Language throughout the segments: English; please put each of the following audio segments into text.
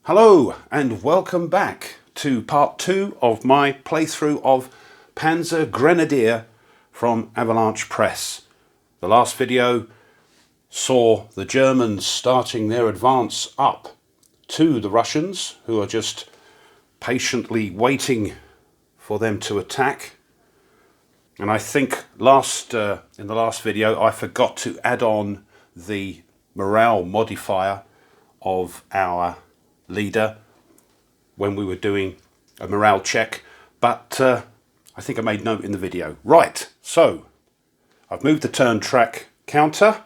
Hello and welcome back to part 2 of my playthrough of Panzer Grenadier from Avalanche Press. The last video saw the Germans starting their advance up to the Russians, who are just patiently waiting for them to attack. And I think in the last video I forgot to add on the morale modifier of our leader when we were doing a morale check, but I think I made note in the video. Right, so I've moved the turn track counter.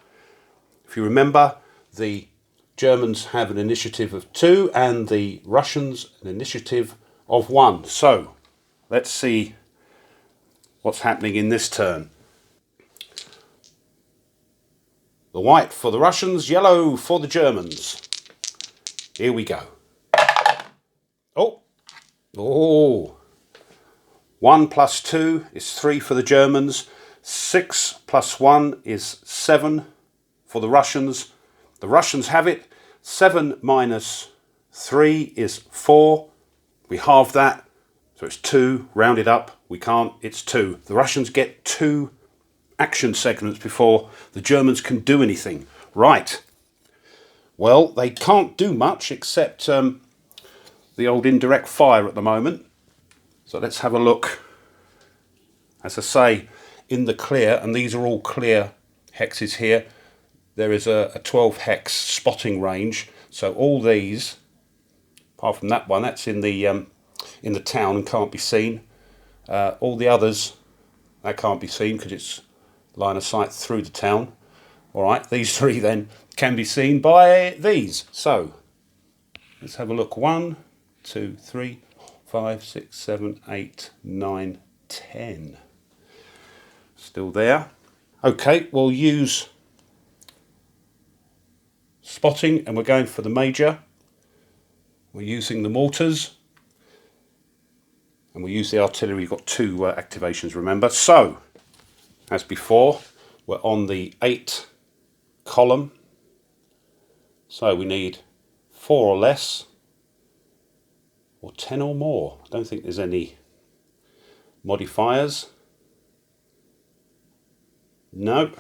If you remember, the Germans have an initiative of 2 and the Russians an initiative of 1. So let's see what's happening in this turn. The white for the Russians, yellow for the Germans. Here we go. Oh, 1 plus 2 is 3 for the Germans. 6 plus 1 is 7 for the Russians. The Russians have it. 7 minus 3 is 4. We halve that, so it's 2. Round it up. We can't. It's 2. The Russians get 2 action segments before the Germans can do anything. Right. Well, they can't do much except the old indirect fire at the moment. So let's have a look. As I say, in the clear, and these are all clear hexes here, there is a 12 hex spotting range. So all these, apart from that one, that's in the town and can't be seen. All the others, that can't be seen because it's line of sight through the town. All right, these 3 then can be seen by these. So let's have a look. 1, 2, 3, 5, 6, 7, 8, 9, 10. Still there. Okay, we'll use spotting and we're going for the major. We're using the mortars and we use the artillery. We've got 2 activations, remember. So, as before, we're on the 8 column. So we need 4 or less, or 10 or more. I don't think there's any modifiers. No.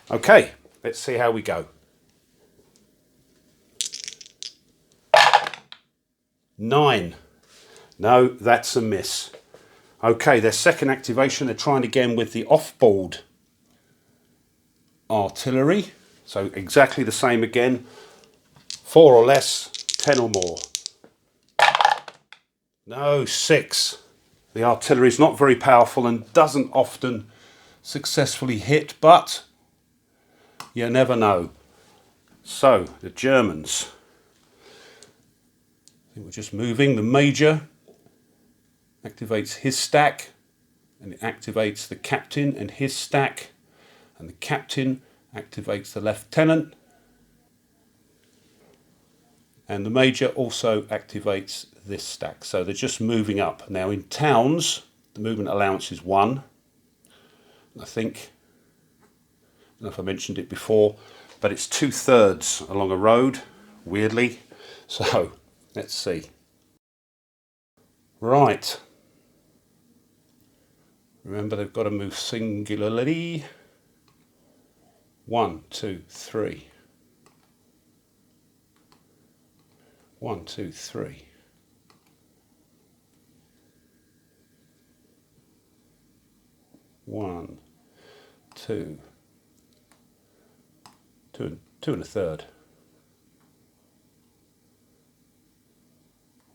Okay, let's see how we go. 9. No, that's a miss. Okay, their second activation, they're trying again with the off-board artillery. So exactly the same again. 4 or less, 10 or more. No, 6. The artillery is not very powerful and doesn't often successfully hit, but you never know. So the Germans, I think we're just moving. The major activates his stack and it activates the captain and his stack, and the captain activates the lieutenant, and the major also activates this stack. So they're just moving up. Now in towns, the movement allowance is 1. I think, I don't know if I mentioned it before, but it's 2/3 along a road, weirdly. So let's see. Right. Remember, they've got to move singularly. 1, 2, 3. 1, 2, 3. 1, 2. 2 1/3.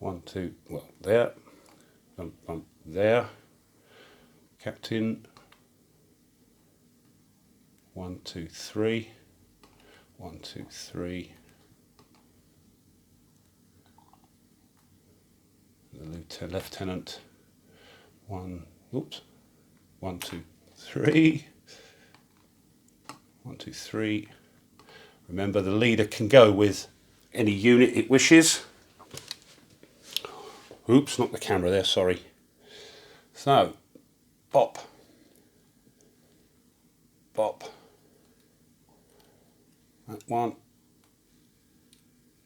1, 2. Well, there. Bump, bump, there. Captain. 1, 2, 3. 1, 2, 3. The lieutenant. 1, 2, 3. 1, 2, 3. Remember, the leader can go with any unit it wishes. Oops, not the camera there, sorry. So, bop. Bop. That one.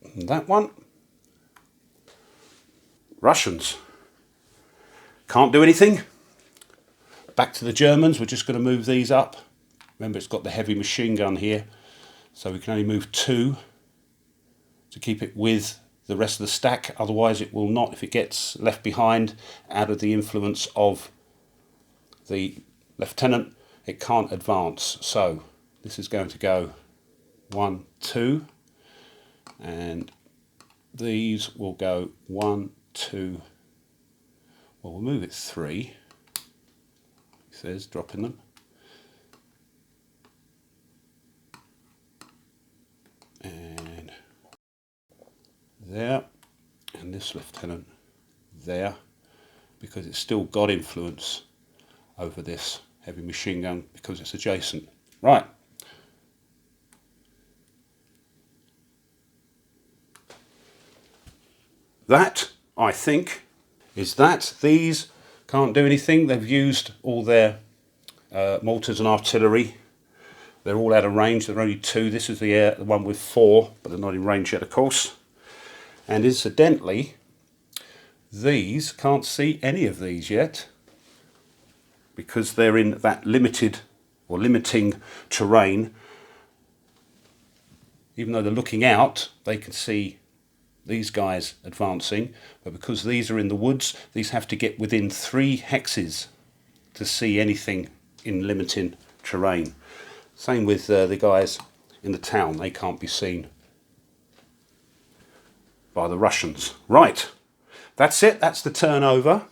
And that one. Russians. Can't do anything. Back to the Germans. We're just going to move these up. Remember, it's got the heavy machine gun here, so we can only move 2 to keep it with the rest of the stack. Otherwise it will not, if it gets left behind out of the influence of the lieutenant, it can't advance. So this is going to go 1, 2, and these will go 1, 2, well, we'll move it 3, it says, dropping them, and there, and this lieutenant there, because it's still got influence over this heavy machine gun because it's adjacent. Right. That, I think, is that. These can't do anything. They've used all their mortars and artillery. They're all out of range. There are only 2. This is the one with 4, but they're not in range yet, of course. And incidentally, these can't see any of these yet because they're in that limited or limiting terrain. Even though they're looking out, they can see these guys advancing, but because these are in the woods, these have to get within 3 hexes to see anything in limiting terrain. Same with the guys in the town, they can't be seen by the Russians. Right, that's it, that's the turnover.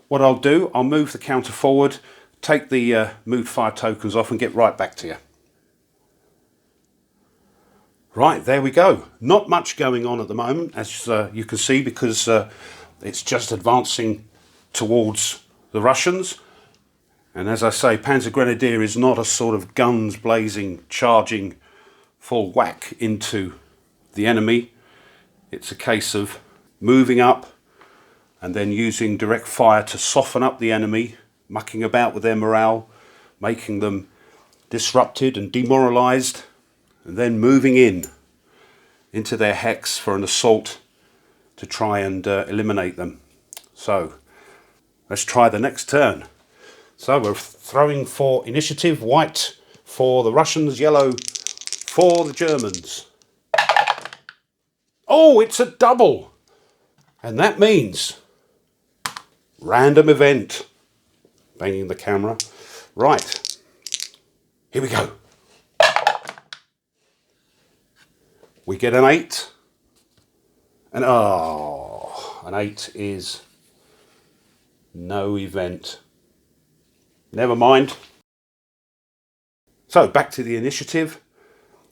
What I'll do, I'll move the counter forward, take the moved fire tokens off and get right back to you. Right, there we go. Not much going on at the moment, as you can see, because it's just advancing towards the Russians. And as I say, Panzer Grenadier is not a sort of guns blazing, charging full whack into the enemy. It's a case of moving up and then using direct fire to soften up the enemy, mucking about with their morale, making them disrupted and demoralised, and then moving into their hex for an assault to try and eliminate them. So let's try the next turn. So we're throwing for initiative, white for the Russians, yellow for the Germans. Oh, it's a double! And that means random event. Banging the camera. Right, here we go. We get an 8. And oh, an 8 is no event. Never mind. So back to the initiative.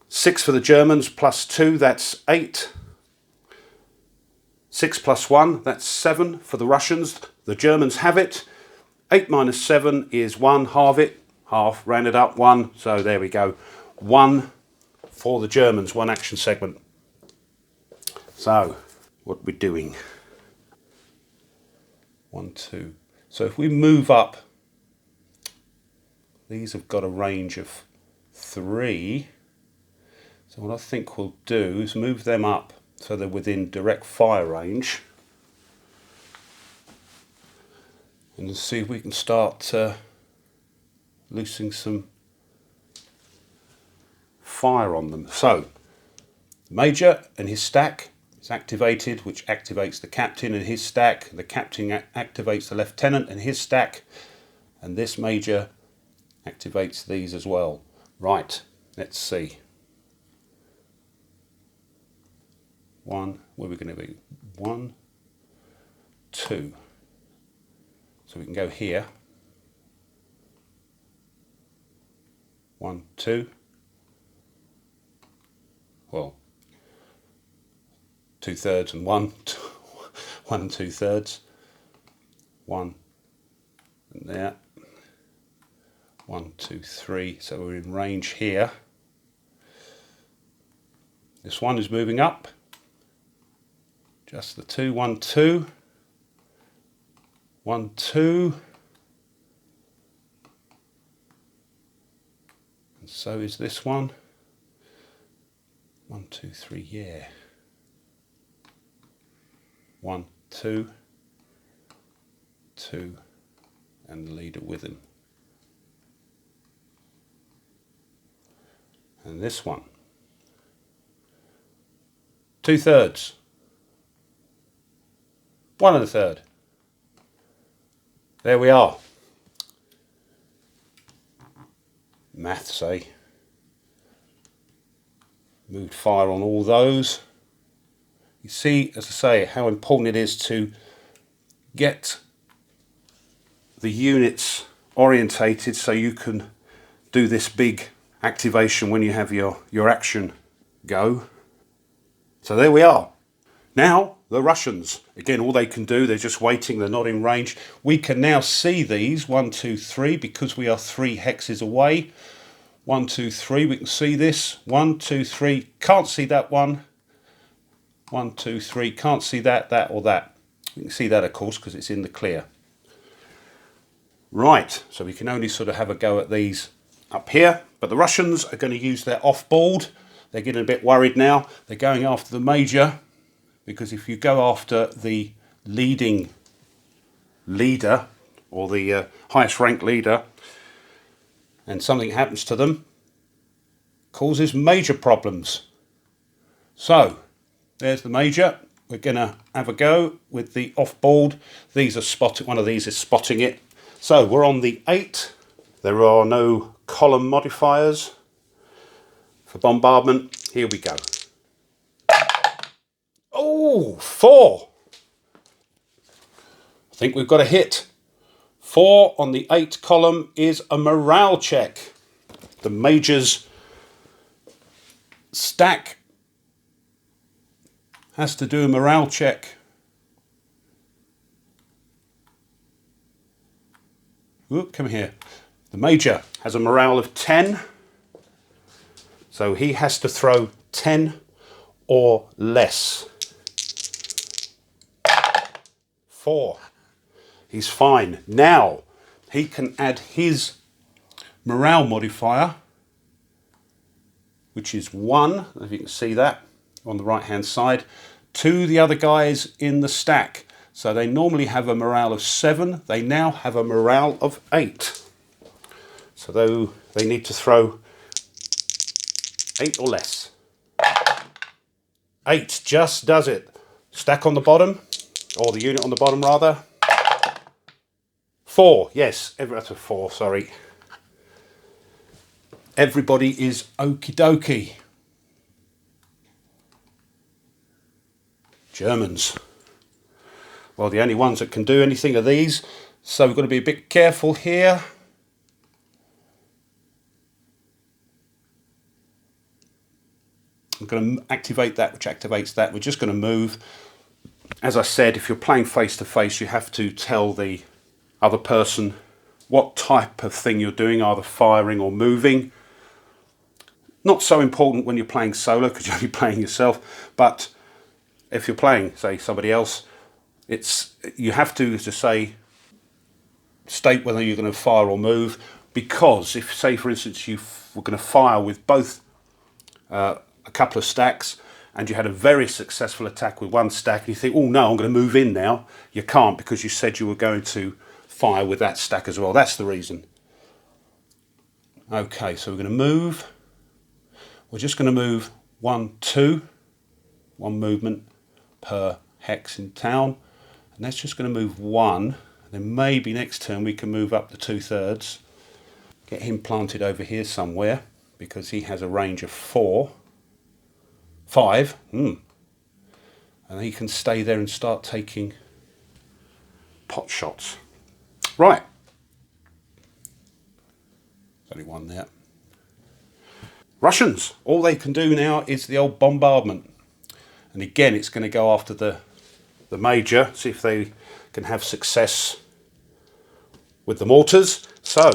6 for the Germans plus 2, that's 8. 6 plus 1, that's 7 for the Russians. The Germans have it. 8 minus 7 is 1, halve it. Half, round it up, 1. So there we go. 1 for the Germans, 1 action segment. So, what we're doing. 1, 2. So if we move up, these have got a range of 3. So what I think we'll do is move them up so they're within direct fire range. And see if we can start loosing some fire on them. So, the Major and his stack is activated, which activates the Captain and his stack. The Captain activates the Lieutenant and his stack. And this Major activates these as well. Right, let's see. 1, where are we going to be? 1, 2. So we can go here. 1, 2. Well, 2/3 and 1. 1 and 2/3. 1 and there. 1, 2, 3. So we're in range here. This one is moving up. Just the 2, 1, 2. 1, 2. And so is this one. 1, 2, 3, yeah. 1, 2, 2, and the leader with him. And this one, 2/3, 1 1/3. There we are. Maths, eh? Moved fire on all those. You see, as I say, how important it is to get the units orientated so you can do this big activation when you have your action go. So there we are. Now the Russians, again, all they can do, they're just waiting, they're not in range. We can now see these 1, 2, 3 because we are 3 hexes away. 1, 2, 3, we can see this. 1, 2, 3, can't see that one. 1, 2, 3, can't see that, that or that. We can see that, of course, because it's in the clear. Right, so we can only sort of have a go at these up here. But the Russians are going to use their off-board. They're getting a bit worried now. They're going after the major, because if you go after the leading leader, or the highest ranked leader, and something happens to them, causes major problems. So, there's the major. We're going to have a go with the off-board. These are spotting, one of these is spotting it. So, we're on the 8. There are no column modifiers for bombardment. Here we go. Oh, 4. I think we've got a hit. 4 on the 8 column is a morale check. The major's stack has to do a morale check. Oop, come here. The major has a morale of 10. So he has to throw 10 or less. 4. He's fine. Now he can add his morale modifier, which is 1, if you can see that on the right hand side, to the other guys in the stack. So they normally have a morale of 7, they now have a morale of 8. So though they need to throw 8 or less. 8 just does it. Stack on the bottom, or the unit on the bottom rather. 4, yes, that's a 4, sorry. Everybody is okie dokie. Germans. Well, the only ones that can do anything are these, so we've got to be a bit careful here. I'm going to activate that, which activates that. We're just going to move. As I said, if you're playing face to face, you have to tell the other person what type of thing you're doing, either firing or moving. Not so important when you're playing solo because you're only playing yourself, but if you're playing, say, somebody else, you have to say, state whether you're going to fire or move, because if, say, for instance, you were going to fire with both a couple of stacks, and you had a very successful attack with one stack, and you think, oh no, I'm going to move in now. You can't, because you said you were going to fire with that stack as well. That's the reason. Okay, so we're going to move. We're just going to move 1, 2, 1 movement per hex in town, and that's just going to move 1. And then maybe next turn we can move up to 2/3. Get him planted over here somewhere, because he has a range of 4. 5, and he can stay there and start taking pot shots. Right, only one there. Russians, all they can do now is the old bombardment, and again it's going to go after the major, see if they can have success with the mortars. So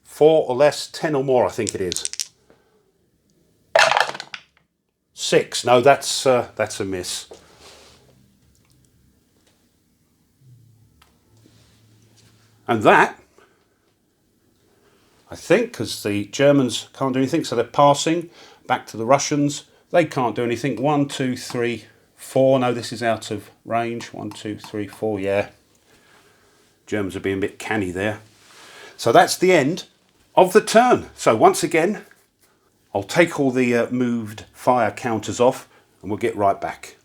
4 or less, 10 or more, I think it is. 6. No, that's a miss. And that, I think, because the Germans can't do anything, so they're passing back to the Russians. They can't do anything. 1, 2, 3, 4. No, this is out of range. 1, 2, 3, 4. Yeah. Germans are being a bit canny there. So that's the end of the turn. So once again, I'll take all the moved fire counters off and we'll get right back.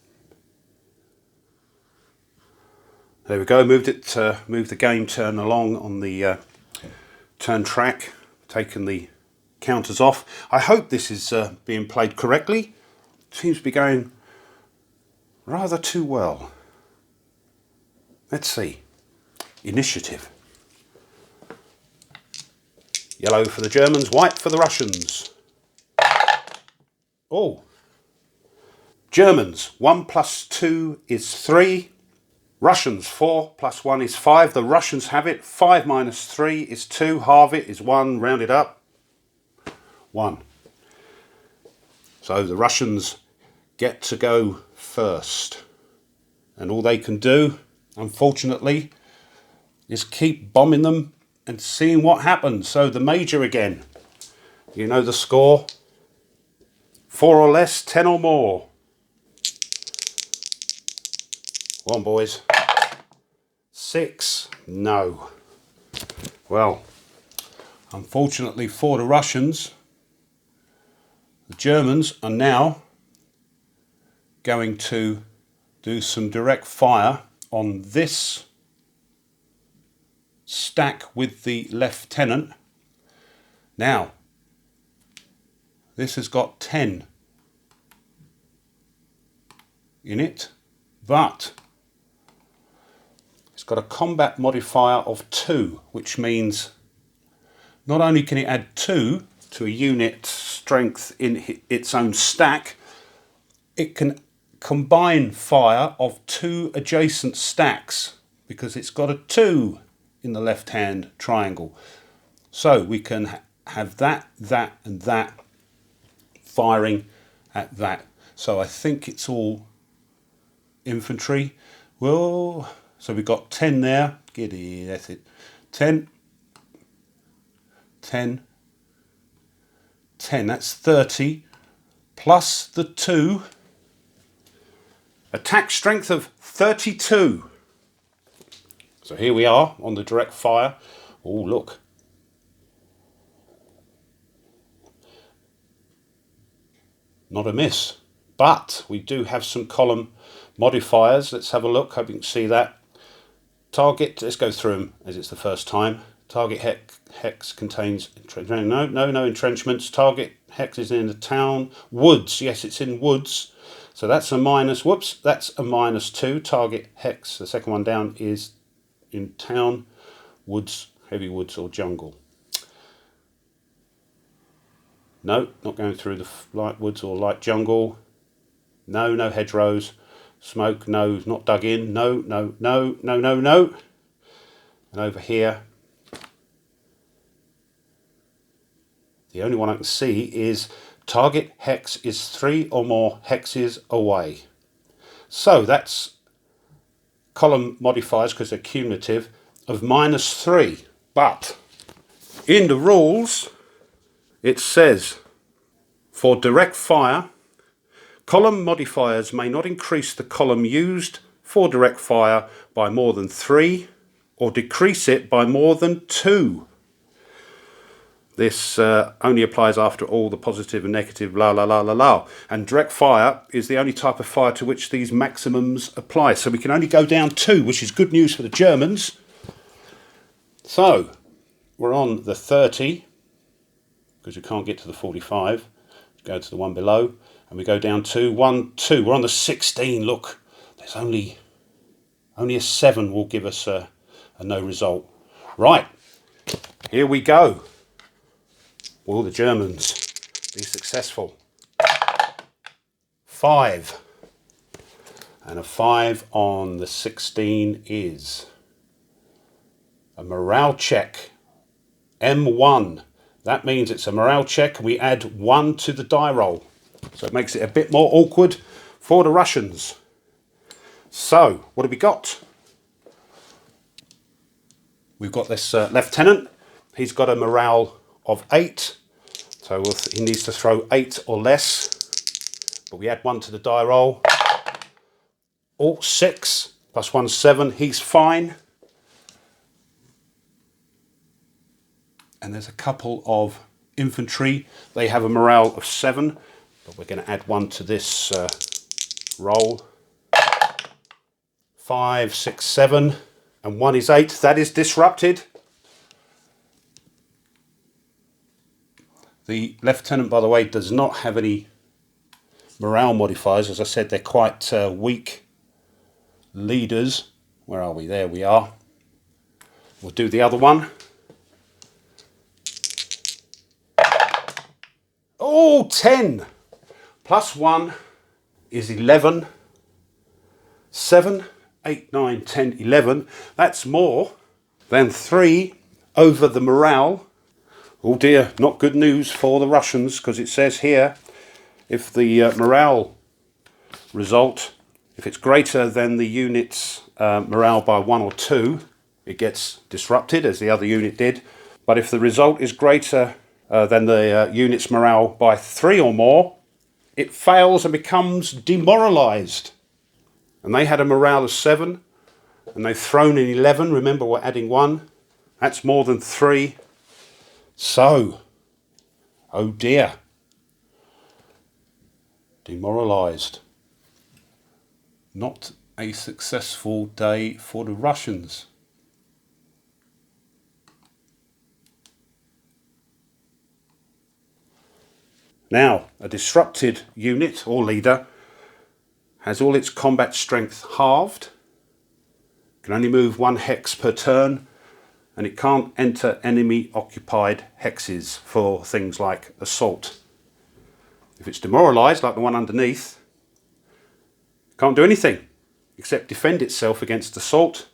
There we go. Moved the game turn along on the turn track. Taken the counters off. I hope this is being played correctly. Seems to be going rather too well. Let's see. Initiative. Yellow for the Germans, white for the Russians. Oh. Germans, 1 + 2 is 3. Russians, 4 + 1 is 5. The Russians have it. 5 - 3 is 2. Halve it is 1. Round it up. 1. So the Russians get to go first. And all they can do, unfortunately, is keep bombing them and seeing what happens. So the major again. You know the score. 4 or less, 10 or more. Go on, boys. 6. No. Well, unfortunately for the Russians, the Germans are now going to do some direct fire on this stack with the lieutenant. Now, this has got 10 in it, but it's got a combat modifier of 2, which means not only can it add 2 to a unit strength in its own stack, it can combine fire of 2 adjacent stacks because it's got a 2 in the left hand triangle. So we can have that, that and that firing at that. So I think it's all infantry. Well, so we've got 10 there. Giddy, that's it. 10, 10, 10. That's 30 plus the 2. Attack strength of 32. So here we are on the direct fire. Oh, look. Not a miss. But we do have some column modifiers. Let's have a look. Hope you can see that. Target, let's go through them as it's the first time. Target hex contains, no entrenchments. Target hex is in the town. Woods, yes, it's in woods. So that's a minus, whoops, that's a -2. Target hex, the second one down, is in town, woods, heavy woods or jungle. No, not going through the light woods or light jungle. No, no hedgerows. Smoke, no, not dug in. No, no, no, no, no, no. And over here, the only one I can see is target hex is 3 or more hexes away. So that's column modifiers, because they're cumulative, of -3. But in the rules, it says for direct fire, column modifiers may not increase the column used for direct fire by more than 3 or decrease it by more than 2. This only applies after all the positive and negative la la la la la. And direct fire is the only type of fire to which these maximums apply. So we can only go down 2, which is good news for the Germans. So we're on the 30, because we can't get to the 45. Go to the one below, and we go down 2, 1, 2. We're on the 16. Look, there's only a 7 will give us a no result. Right, here we go. Will the Germans be successful? 5. And a 5 on the 16 is a morale check. M1. That means it's a morale check. We add 1 to the die roll. So it makes it a bit more awkward for the Russians. So, what have we got? We've got this lieutenant. He's got a morale of 8. So he needs to throw 8 or less. But we add 1 to the die roll. Oh, 6 plus 1, 7. He's fine. And there's a couple of infantry. They have a morale of 7, but we're going to add 1 to this roll. 5, 6, 7, and 1 is 8. That is disrupted. The lieutenant, by the way, does not have any morale modifiers. As I said, they're quite weak leaders. Where are we? There we are. We'll do the other one. Oh, 10 plus 1 is 11. 7, 8, 9, 10, 11. That's more than 3 over the morale. Oh dear, not good news for the Russians, because it says here, if the morale result, if it's greater than the unit's morale by 1 or 2, it gets disrupted, as the other unit did. But if the result is greater than the unit's morale by 3 or more, it fails and becomes demoralised. And they had a morale of 7, and they've thrown in 11. Remember, we're adding 1. That's more than 3. So, oh dear, demoralised. Not a successful day for the Russians. Now, a disrupted unit or leader has all its combat strength halved, can only move 1 hex per turn, and it can't enter enemy occupied hexes for things like assault. If it's demoralised, like the one underneath, it can't do anything except defend itself against assault,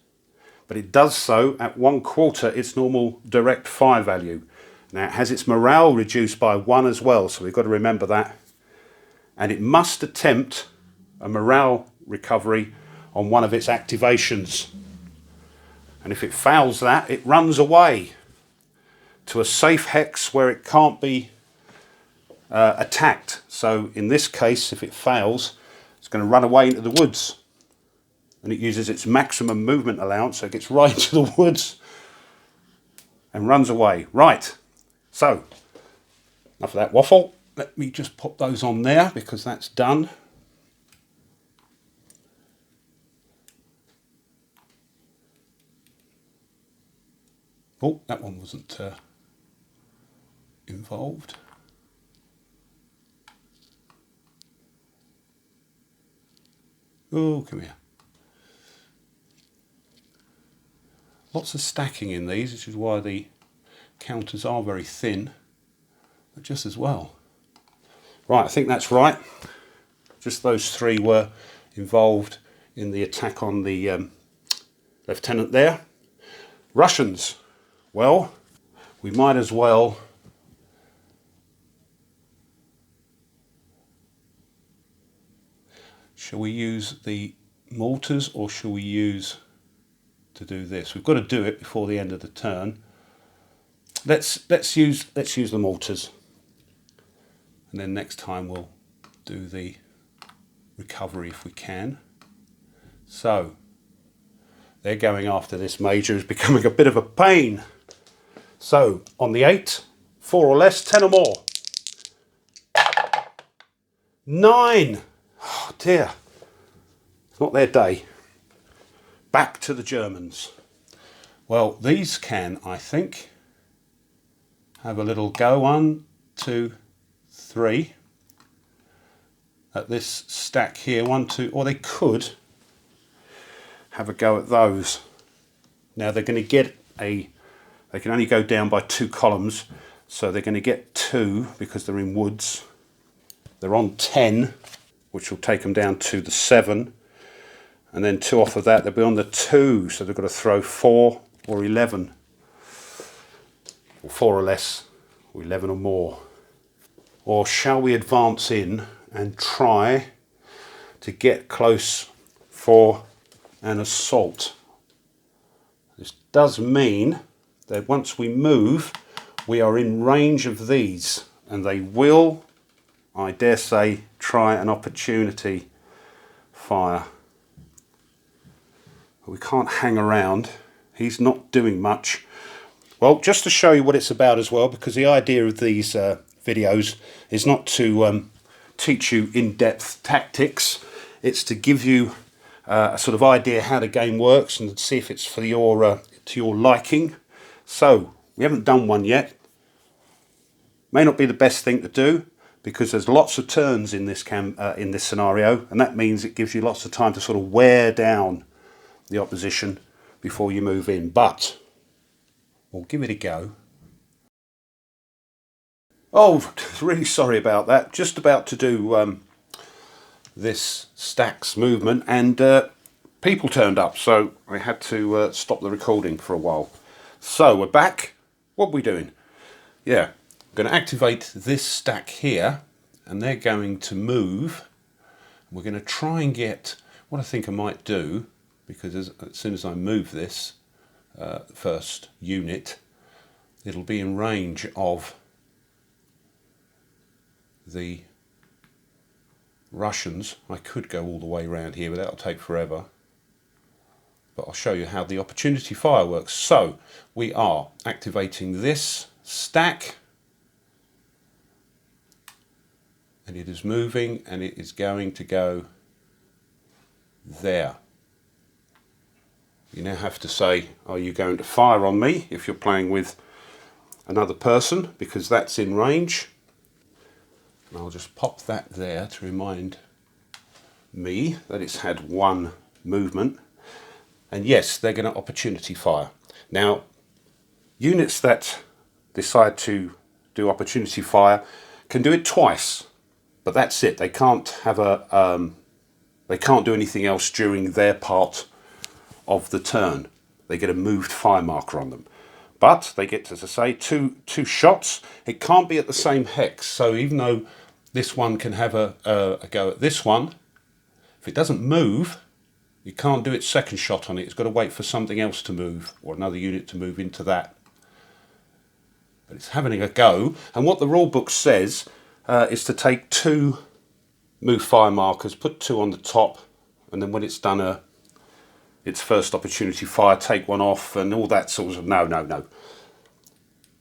but it does so at 1/4 its normal direct fire value. Now it has its morale reduced by 1 as well, so we've got to remember that. And it must attempt a morale recovery on one of its activations. And if it fails that, it runs away to a safe hex where it can't be attacked. So in this case, if it fails, it's going to run away into the woods. And it uses its maximum movement allowance, so it gets right into the woods and runs away. Right, so enough of that waffle. Let me just pop those on there because that's done. Oh, that one wasn't involved. Oh, come here. Lots of stacking in these, which is why the counters are very thin, but just as well. Right, I think that's right. Just those 3 were involved in the attack on the lieutenant there. Russians. Well, we might as well shall we use the mortars or shall we use to do this? We've got to do it before the end of the turn. Let's use the mortars, and then next time we'll do the recovery if we can. So they're going after this major, who's becoming a bit of a pain. So on the 8, 4 or less, 10 or more. 9. Oh dear, it's not their day. Back to the Germans. Well, these can, I think, have a little go. 1, 2, 3. At this stack here, 1, 2, or they could have a go at those. Now they're going to get they can only go down by 2 columns, so they're going to get 2 because they're in woods. They're on 10, which will take them down to the 7, and then 2 off of that, they'll be on the 2, so they've got to throw 4 or 11, or 4 or less, or 11 or more. Or shall we advance in and try to get close for an assault? This does mean that once we move, we are in range of these, and they will, I dare say, try an opportunity fire. We can't hang around. He's not doing much. Well, just to show you what it's about as well, because the idea of these videos is not to teach you in-depth tactics. It's to give you a sort of idea how the game works and see if it's for your to your liking. So we haven't done one yet. May not be the best thing to do because there's lots of turns in this scenario, and that means it gives you lots of time to sort of wear down the opposition before you move in. But we'll give it a go. Oh, really sorry about that. Just about to do this stacks movement, and people turned up, so I had to stop the recording for a while. So we're back. What are we doing? Yeah, I'm going to activate this stack here, and they're going to move. We're going to try and get what I think I might do, because as soon as I move this first unit, it'll be in range of the Russians. I could go all the way around here, but that'll take forever. But I'll show you how the opportunity fire works. So we are activating this stack, and it is moving, and it is going to go there. You now have to say, are you going to fire on me if you're playing with another person, because that's in range. And I'll just pop that there to remind me that it's had one movement. And yes, they're going to opportunity fire. Now, units that decide to do opportunity fire can do it twice, but that's it. They can't have they can't do anything else during their part of the turn. They get a moved fire marker on them. But they get, as I say, two shots. It can't be at the same hex. So even though this one can have a go at this one, if it doesn't move, you can't do its second shot on it. It's got to wait for something else to move, or another unit to move into that. But it's having a go. And what the rule book says is to take 2 move fire markers, put 2 on the top, and then when it's done its first opportunity fire, take one off, and all that sort of no.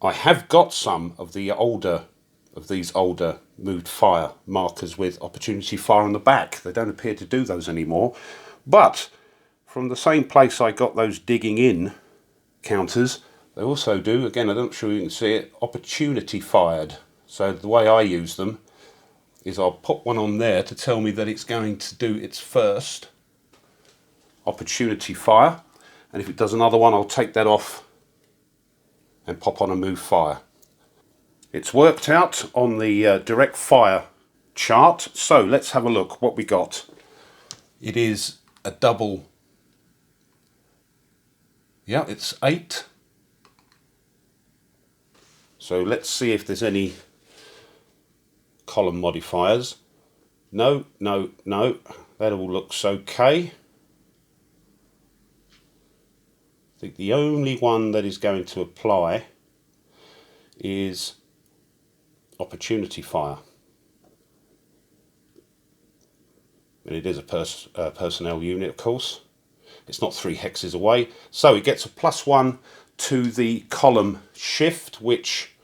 I have got some of these older moved fire markers with opportunity fire on the back. They don't appear to do those anymore, but from the same place I got those digging in counters, they also do, again, I'm not sure you can see it, opportunity fired. So the way I use them is I'll put one on there to tell me that it's going to do its first opportunity fire, and if it does another one, I'll take that off and pop on a move fire. It's worked out on the direct fire chart, so let's have a look what we got. It is a double, yeah, it's 8. So let's see if there's any column modifiers. No, that all looks okay. I think the only one that is going to apply is opportunity fire. And it is a personnel unit, of course. It's not 3 hexes away. So it gets a +1 to the column shift, which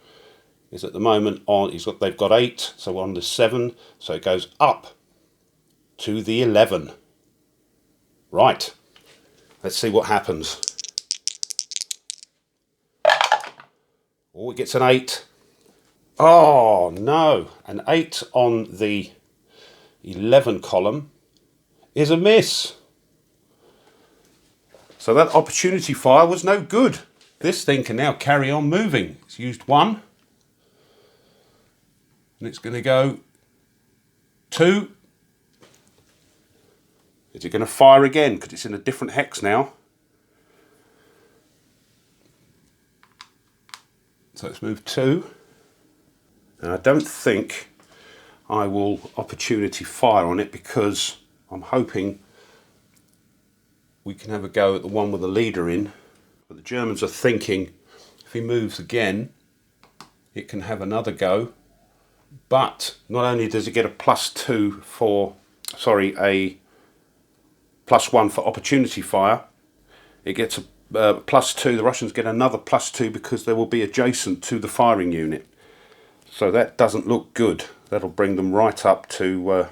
is at the moment on, they've got 8, so on the 7, so it goes up to the 11. Right, let's see what happens. Oh, it gets an 8. Oh no, an 8 on the 11 column is a miss. So that opportunity fire was no good. This thing can now carry on moving. It's used 1. And it's going to go 2. Is it going to fire again? Because it's in a different hex now. So it's moved 2. And I don't think I will opportunity fire on it, because I'm hoping we can have a go at the one with the leader in. But the Germans are thinking if he moves again, it can have another go. But not only does it get a +2 for, sorry, a +1 for opportunity fire, it gets a +2. The Russians get another +2 because they will be adjacent to the firing unit. So that doesn't look good. That'll bring them right up to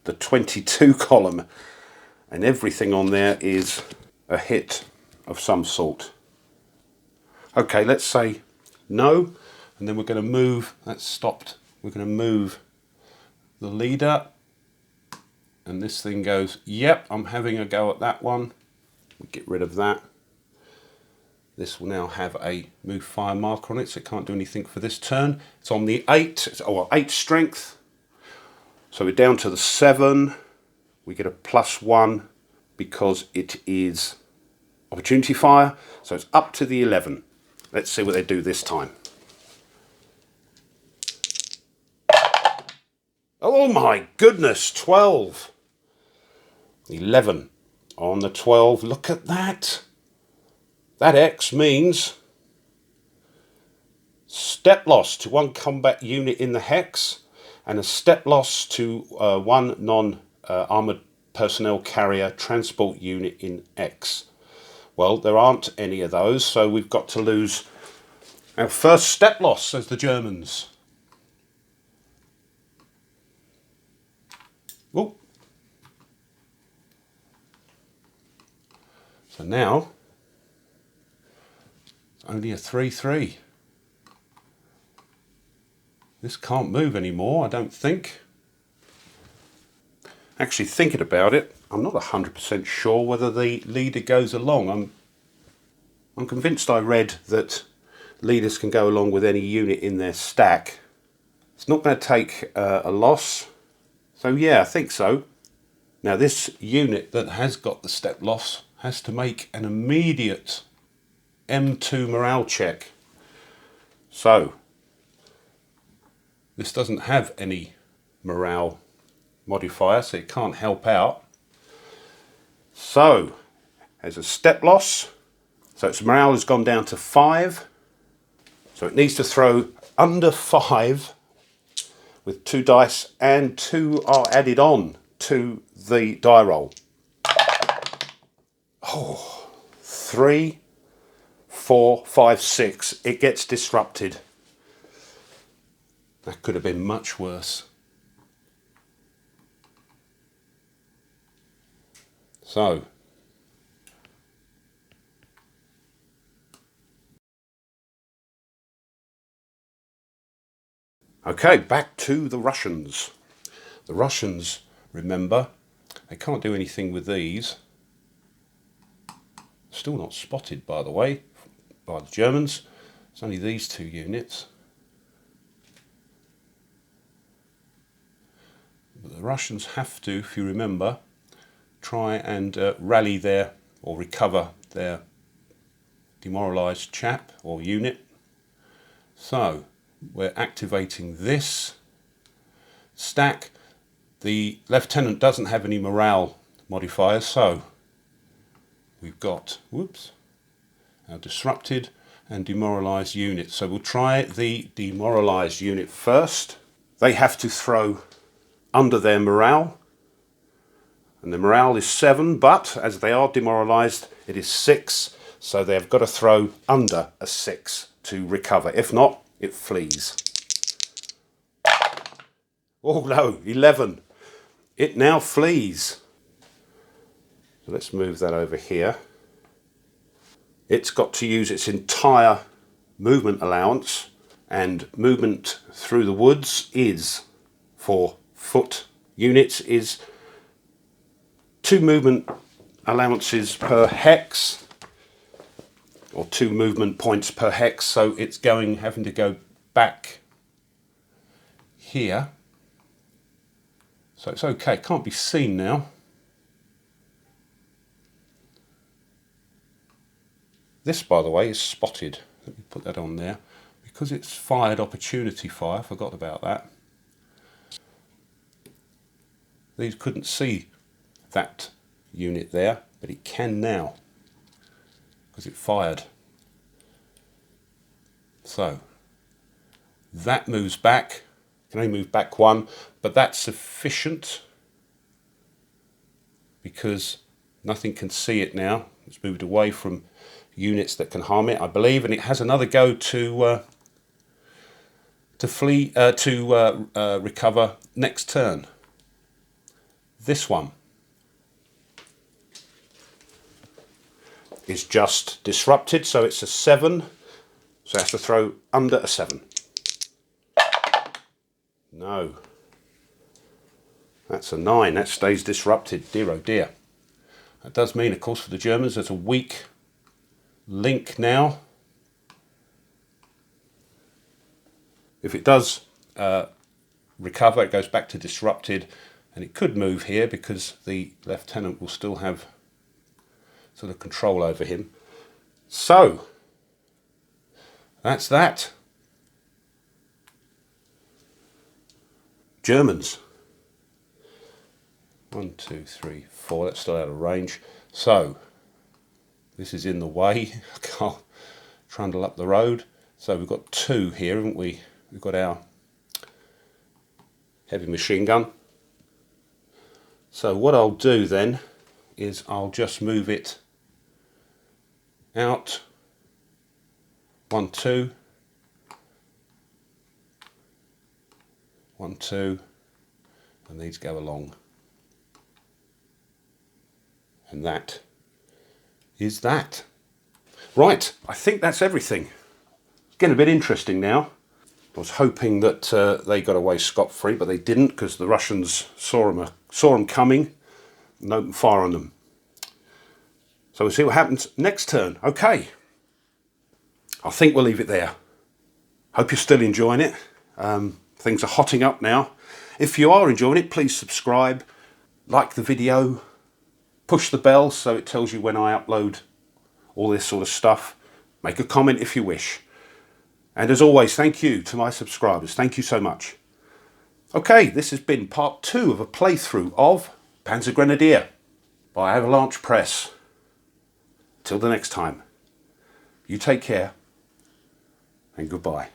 the 22 column. And everything on there is a hit of some sort. Okay, let's say no. And then we're going to move, that's stopped. We're going to move the leader. And this thing goes, yep, I'm having a go at that one. Get rid of that. This will now have a move fire marker on it, so it can't do anything for this turn. It's on the 8, it's 8 strength. So we're down to the 7. We get a +1 because it is opportunity fire. So it's up to the 11. Let's see what they do this time. Oh my goodness, 12. 11 on the 12. Look at that. That X means step loss to 1 combat unit in the hex and a step loss to 1 non-armoured personnel carrier transport unit in X. Well, there aren't any of those, so we've got to lose our first step loss, says the Germans. Oh. So now, it's only a 3-3. This can't move anymore, I don't think. Actually, thinking about it, I'm not 100% sure whether the leader goes along. I'm convinced I read that leaders can go along with any unit in their stack. It's not going to take a loss. So yeah, I think so. Now this unit that has got the step loss has to make an immediate M2 morale check. So this doesn't have any morale modifier, so it can't help out. So there's a step loss. So its morale has gone down to 5. So it needs to throw under 5 with 2 dice, and 2 are added on to the die roll. Oh, 3, 4, 5, 6. It gets disrupted. That could have been much worse. So okay, back to the Russians. The Russians, remember, they can't do anything with these. Still not spotted, by the way, by the Germans. It's only these 2 units. But the Russians have to, if you remember, try and rally their, or recover their demoralised chap or unit. So we're activating this stack. The lieutenant doesn't have any morale modifiers, so we've got, whoops, our disrupted and demoralised unit. So we'll try the demoralised unit first. They have to throw under their morale, and the morale is 7, but as they are demoralised, it is 6, so they've got to throw under a 6 to recover. If not, it flees. Oh no, 11. It now flees. So let's move that over here. It's got to use its entire movement allowance, and movement through the woods is, for foot units, is 2 movement allowances per hex, or 2 movement points per hex, so it's having to go back here. So it's okay, it can't be seen now. This, by the way, is spotted. Let me put that on there. Because it's fired opportunity fire, I forgot about that. These couldn't see that unit there, but it can now, because it fired. So that moves back, can only move back 1, but that's sufficient because nothing can see it now. It's moved away from units that can harm it, I believe, and it has another go to recover next turn. This one is just disrupted, so it's a 7, so it has to throw under a 7. No. That's a 9, that stays disrupted, dear oh dear. That does mean, of course, for the Germans there's a weak link now. If it does recover, it goes back to disrupted, and it could move here because the lieutenant will still have sort of control over him. So, that's that. Germans. 1, 2, 3, 4. That's still out of range. So, this is in the way. I can't trundle up the road. So we've got 2 here, haven't we? We've got our heavy machine gun. So what I'll do then is I'll just move it out. 1, 2. 1, 2. And these go along. And that is that. Right, I think that's everything. It's getting a bit interesting now. I was hoping that they got away scot-free, but they didn't, because the Russians saw them coming and opened fire on them. So we'll see what happens next turn. Okay, I think we'll leave it there. Hope you're still enjoying it. Things are hotting up now. If you are enjoying it, please subscribe, like the video, push the bell so it tells you when I upload all this sort of stuff. Make a comment if you wish. And as always, thank you to my subscribers. Thank you so much. Okay, this has been part 2 of a playthrough of Panzer Grenadier by Avalanche Press. Till the next time, you take care and goodbye.